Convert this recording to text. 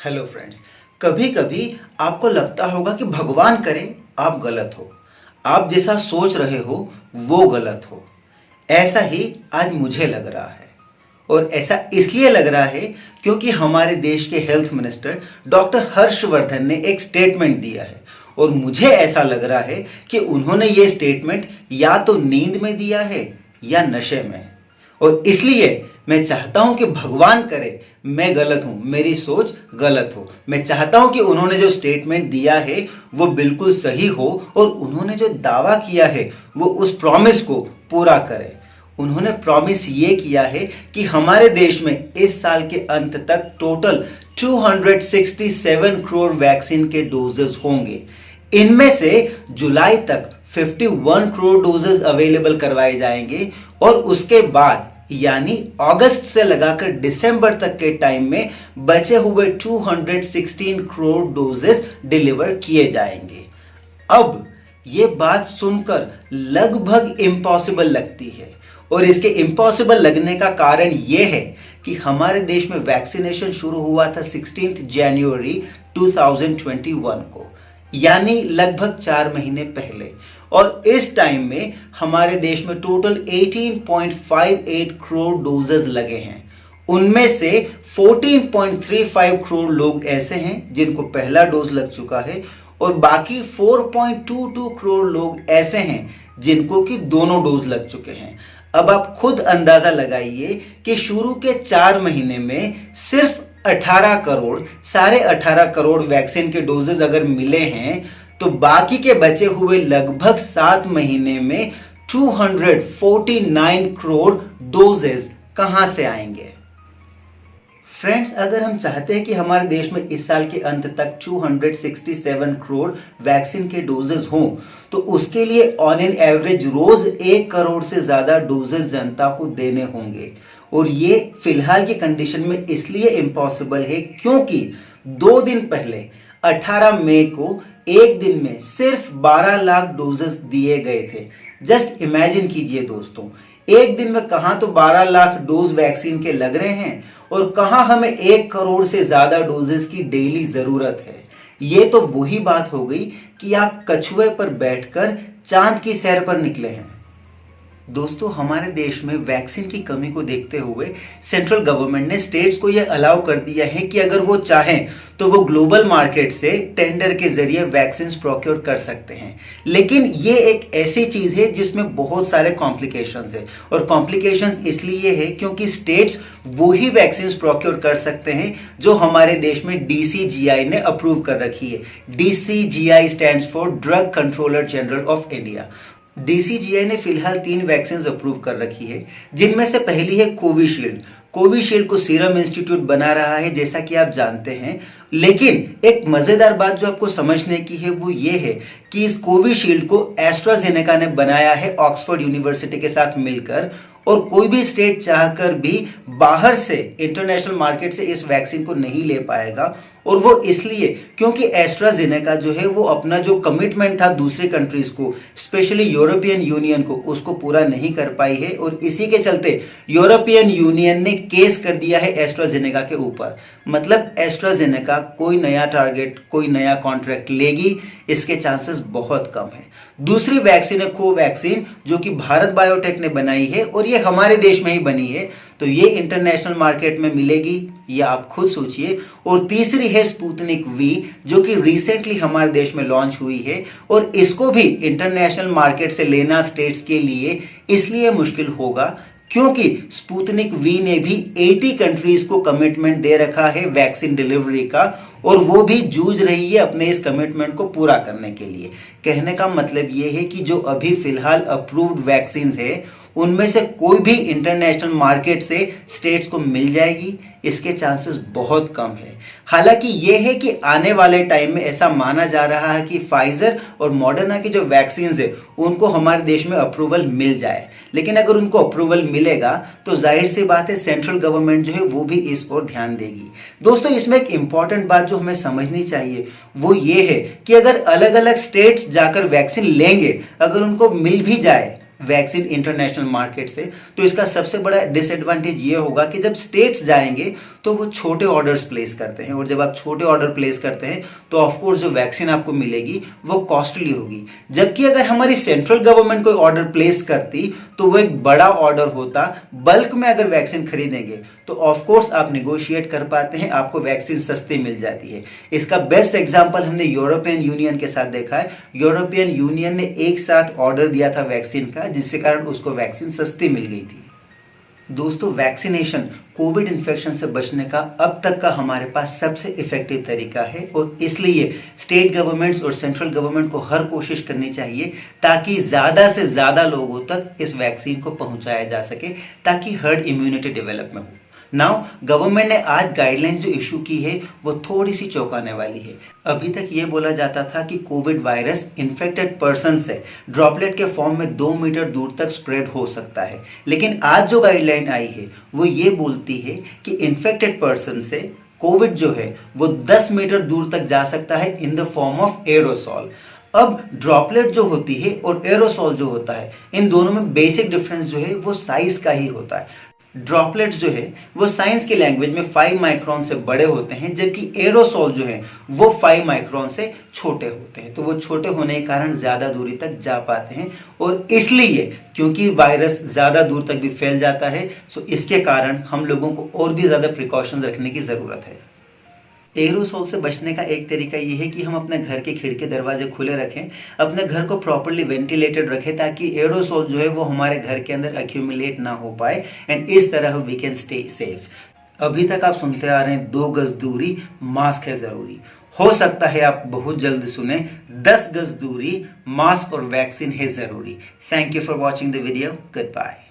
Hello friends. कभी कभी आपको लगता होगा कि भगवान करे आप गलत हो, आप जैसा सोच रहे हो वो गलत हो। ऐसा ही आज मुझे लग रहा है, और ऐसा इसलिए लग रहा है क्योंकि हमारे देश के हेल्थ मिनिस्टर डॉक्टर हर्षवर्धन ने एक स्टेटमेंट दिया है, और मुझे ऐसा लग रहा है कि उन्होंने ये स्टेटमेंट या तो नींद में दिया है या नशे में। और इसलिए मैं चाहता हूं कि भगवान करे मैं गलत हूं, मेरी सोच गलत हो। मैं चाहता हूं कि उन्होंने जो स्टेटमेंट दिया है वो बिल्कुल सही हो, और उन्होंने जो दावा किया है वो उस प्रॉमिस को पूरा करे। उन्होंने प्रॉमिस ये किया है कि हमारे देश में इस साल के अंत तक टोटल 267 करोड़ वैक्सीन के डोजेस होंगे। इनमें से जुलाई तक 51 करोड़ डोजेस अवेलेबल करवाए जाएंगे, और उसके बाद यानी अगस्त से लगाकर दिसंबर तक के टाइम में बचे हुए 216 करोड़ डोजेस डिलीवर किए जाएंगे। अब ये बात सुनकर लगभग इम्पॉसिबल लगती है, और इसके इम्पॉसिबल लगने का कारण यह है कि हमारे देश में वैक्सीनेशन शुरू हुआ था 16 जनवरी 2021 को, यानी लगभग 4 महीने पहले। और इस टाइम में हमारे देश में टोटल 18.58 करोड़ डोजेस लगे हैं। उनमें से 14.35 करोड़ लोग ऐसे हैं जिनको पहला डोज लग चुका है, और बाकी 4.22 करोड़ लोग ऐसे हैं जिनको कि दोनों डोज लग चुके हैं। अब आप खुद अंदाजा लगाइए कि शुरू के 4 महीने में सिर्फ 18 करोड़, 18.5 करोड़ वैक्सीन के डोजेज अगर मिले हैं, तो बाकी के बचे हुए लगभग 7 महीने में 249 करोड़ डोजेज कहां से आएंगे। फ्रेंड्स, अगर हम चाहते हैं कि हमारे देश में इस साल के अंत तक 267 करोड़ वैक्सीन के डोजेज हों, तो उसके लिए ऑन एन एवरेज रोज 1 करोड़ से ज्यादा डोजेज जनता को देने होंगे। और ये फिलहाल की कंडीशन में इसलिए इम्पॉसिबल है क्योंकि 2 दिन पहले 18 मई को एक दिन में सिर्फ 12 लाख डोजेस दिए गए थे। जस्ट इमेजिन कीजिए दोस्तों, एक दिन में कहां तो 12 लाख डोज वैक्सीन के लग रहे हैं, और कहां हमें 1 करोड़ से ज्यादा डोजेस की डेली जरूरत है। ये तो वही बात हो गई कि आप कछुए पर बैठकर चांद की सैर पर निकले हैं। दोस्तों, हमारे देश में वैक्सीन की कमी को देखते हुए सेंट्रल गवर्नमेंट ने स्टेट्स को यह अलाउ कर दिया है कि अगर वो चाहें तो वो ग्लोबल मार्केट से टेंडर के जरिए वैक्सीन प्रोक्योर कर सकते हैं। लेकिन ये एक ऐसी चीज है जिसमें बहुत सारे कॉम्प्लिकेशंस है, और कॉम्प्लिकेशंस इसलिए है क्योंकि स्टेट्स वो ही वैक्सीन प्रोक्योर कर सकते हैं जो हमारे देश में डीसीजीआई ने अप्रूव कर रखी है। DCGI stands for drug controller general of India. DCGI ने फिलहाल 3 वैक्सीन अप्रूव कर रखी है, जिनमें से पहली है कोविशील्ड। कोविशील्ड को सीरम इंस्टीट्यूट बना रहा है, जैसा कि आप जानते हैं। लेकिन एक मजेदार बात जो आपको समझने की है वो ये है कि इस कोविशील्ड को एस्ट्राजेनेका ने बनाया है ऑक्सफोर्ड यूनिवर्सिटी के साथ मिलकर, और कोई भी स्टेट चाहकर भी बाहर से इंटरनेशनल मार्केट से इस वैक्सीन को नहीं ले पाएगा। और वो इसलिए क्योंकि एस्ट्राजेनेका जो है वो अपना जो कमिटमेंट था दूसरे कंट्रीज को, स्पेशली यूरोपियन यूनियन को, उसको पूरा नहीं कर पाई है, और इसी के चलते यूरोपियन यूनियन ने केस कर दिया है एस्ट्राजेनेका के ऊपर। मतलब एस्ट्राजेनेका कोई नया टारगेट, कोई नया कॉन्ट्रैक्ट लेगी, इसके चांसेस बहुत कम है। दूसरी वैक्सीन है कोवैक्सीन, जो कि भारत बायोटेक ने बनाई है, और ये हमारे देश में ही बनी है, तो ये इंटरनेशनल मार्केट में मिलेगी, ये आप खुद सोचिए। और तीसरी है स्पुतनिक वी, जो कि रिसेंटली हमारे देश में लॉन्च हुई है, और इसको भी इंटरनेशनल मार्केट से लेना स्टेट्स के लिए इसलिए मुश्किल होगा क्योंकि स्पुतनिक वी ने भी 80 कंट्रीज को कमिटमेंट दे रखा है वैक्सीन डिलीवरी का, और वो भी जूझ रही है अपने इस कमिटमेंट को पूरा करने के लिए। कहने का मतलब ये है कि जो अभी फिलहाल अप्रूव्ड वैक्सीन है उनमें से कोई भी इंटरनेशनल मार्केट से स्टेट्स को मिल जाएगी, इसके चांसेस बहुत कम है। हालांकि ये है कि आने वाले टाइम में ऐसा माना जा रहा है कि फाइजर और मॉडर्ना की जो वैक्सीन है उनको हमारे देश में अप्रूवल मिल जाए। लेकिन अगर उनको अप्रूवल मिलेगा तो जाहिर सी बात है सेंट्रल गवर्नमेंट जो है वो भी इस ओर ध्यान देगी। दोस्तों, इसमें एक इंपॉर्टेंट बात जो हमें समझनी चाहिए वो ये है कि अगर अलग अलग स्टेट्स जाकर वैक्सीन लेंगे, अगर उनको मिल भी जाए वैक्सीन इंटरनेशनल मार्केट से, तो इसका सबसे बड़ा डिसएडवांटेज ये होगा कि जब स्टेट्स जाएंगे तो वो छोटे ऑर्डर्स प्लेस करते हैं, और जब आप छोटे ऑर्डर प्लेस करते हैं तो ऑफकोर्स जो वैक्सीन आपको मिलेगी वो कॉस्टली होगी। जबकि अगर हमारी सेंट्रल गवर्नमेंट कोई ऑर्डर प्लेस करती तो वो एक बड़ा ऑर्डर होता, बल्क में अगर वैक्सीन खरीदेंगे तो ऑफकोर्स आप निगोशिएट कर पाते हैं, आपको वैक्सीन सस्ती मिल जाती है। इसका बेस्ट एग्जांपल हमने यूरोपियन यूनियन के साथ देखा है। यूरोपियन यूनियन ने एक साथ ऑर्डर दिया था वैक्सीन का, जिसके कारण उसको वैक्सीन सस्ती मिल गई थी। दोस्तों, वैक्सीनेशन कोविड इन्फेक्शन से बचने का अब तक का हमारे पास सबसे इफेक्टिव तरीका है, और इसलिए स्टेट गवर्नमेंट्स और सेंट्रल गवर्नमेंट को हर कोशिश करनी चाहिए ताकि ज़्यादा से ज़्यादा लोगों तक इस वैक्सीन को पहुंचाया जा सके, ताकि हर्ड इम्यूनिटी डेवलप में हो। नाउ गवर्नमेंट ने आज गाइडलाइंस जो इशू की है वो थोड़ी सी चौंकाने वाली है। अभी तक ये बोला जाता था कि कोविड वायरस इन्फेक्टेड पर्सन से ड्रॉपलेट के फॉर्म में 2 मीटर दूर तक स्प्रेड हो सकता है, लेकिन आज जो गाइडलाइन आई है वो ये बोलती है कि इन्फेक्टेड पर्सन से कोविड जो है वो 10 मीटर दूर तक जा सकता है in the form of aerosol. अब ड्रॉपलेट जो होती है और एरोसॉल जो होता है, इन दोनों में बेसिक डिफरेंस जो है वो साइज का ही होता है। ड्रॉपलेट्स जो है वो साइंस की लैंग्वेज में 5 माइक्रोन से बड़े होते हैं, जबकि एरोसॉल जो है वो 5 माइक्रोन से छोटे होते हैं। तो वो छोटे होने के कारण ज्यादा दूरी तक जा पाते हैं, और इसलिए क्योंकि वायरस ज्यादा दूर तक भी फैल जाता है, सो इसके कारण हम लोगों को और भी ज्यादा प्रिकॉशन रखने की जरूरत है। एरोसोल से बचने का एक तरीका ये है कि हम अपने घर के खिड़की दरवाजे खुले रखें, अपने घर को प्रॉपर्ली वेंटिलेटेड रखें, ताकि एरोसोल जो है वो हमारे घर के अंदर एक्यूमुलेट ना हो पाए, एंड इस तरह वी कैन स्टे सेफ। अभी तक आप सुनते आ रहे हैं 2 गज दूरी, मास्क है जरूरी। हो सकता है आप बहुत जल्द सुने 10 गज दूरी, मास्क और वैक्सीन है जरूरी। Thank you for watching the video. Good bye.